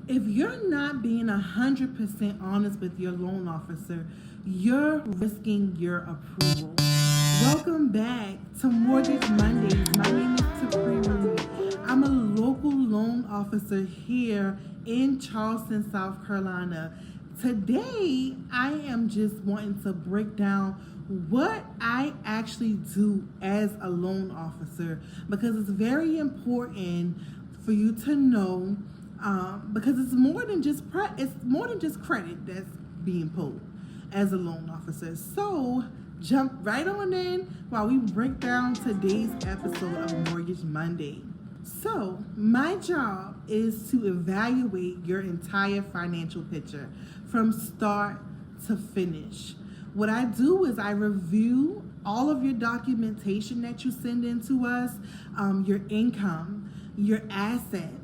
If you're not being 100% honest with your loan officer, you're risking your approval. Welcome back to Mortgage Mondays. My name is Tapri. I'm a local loan officer here in Charleston, South Carolina. Today, I am just wanting to break down what I actually do as a loan officer, because it's very important for you to know, because it's more than just credit that's being pulled as a loan officer. So jump right on in while we break down today's episode of Mortgage Monday. So my job is to evaluate your entire financial picture from start to finish. What I do is I review all of your documentation that you send in to us, your income, your assets,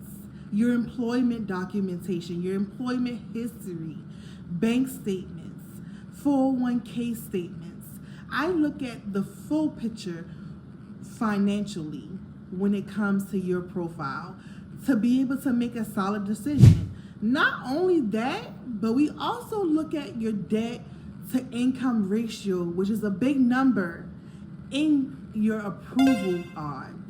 your employment documentation, your employment history, bank statements, 401k statements. I look at the full picture financially when it comes to your profile to be able to make a solid decision. Not only that, but we also look at your debt to income ratio, which is a big number in your approval odds.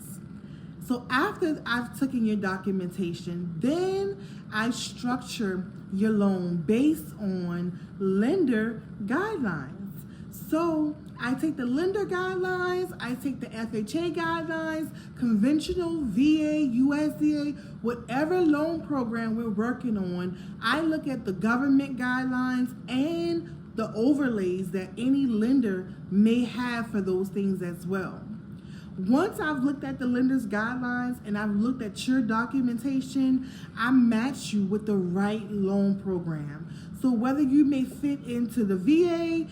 So after I've taken your documentation, then I structure your loan based on lender guidelines. So I take the lender guidelines, I take the FHA guidelines, conventional, VA, USDA, whatever loan program we're working on. I look at the government guidelines and the overlays that any lender may have for those things as well. Once I've looked at the lender's guidelines and I've looked at your documentation, I match you with the right loan program. So whether you may fit into the VA,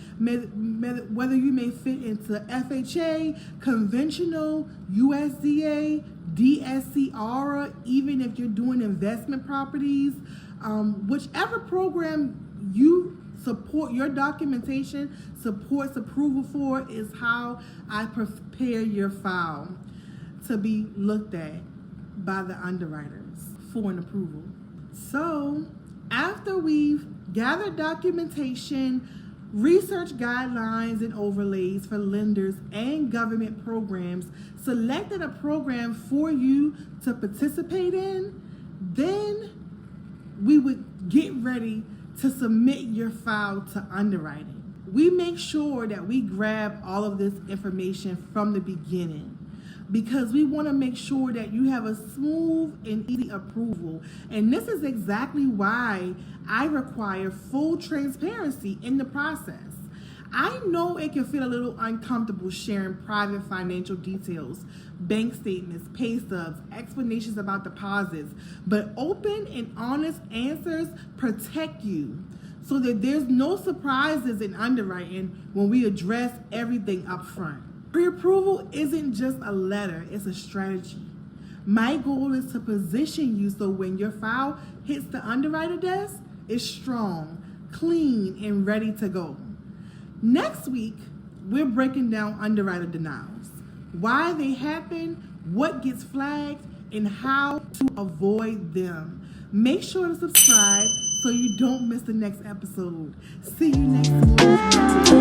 whether you may fit into FHA, conventional, USDA, DSCR, even if you're doing investment properties, whichever program you support, your documentation supports approval for, is how I prepare your file to be looked at by the underwriters for an approval. So after we've gathered documentation, research guidelines and overlays for lenders and government programs, selected a program for you to participate in, then we would get ready to submit your file to underwriting. We make sure that we grab all of this information from the beginning, because we want to make sure that you have a smooth and easy approval. And this is exactly why I require full transparency in the process. I know it can feel a little uncomfortable sharing private financial details, bank statements, pay stubs, explanations about deposits, but open and honest answers protect you so that there's no surprises in underwriting when we address everything up front. Pre-approval isn't just a letter, it's a strategy. My goal is to position you so when your file hits the underwriter desk, it's strong, clean, and ready to go. Next week, we're breaking down underwriter denials, why they happen, what gets flagged, and how to avoid them. Make sure to subscribe so you don't miss the next episode. See you next week.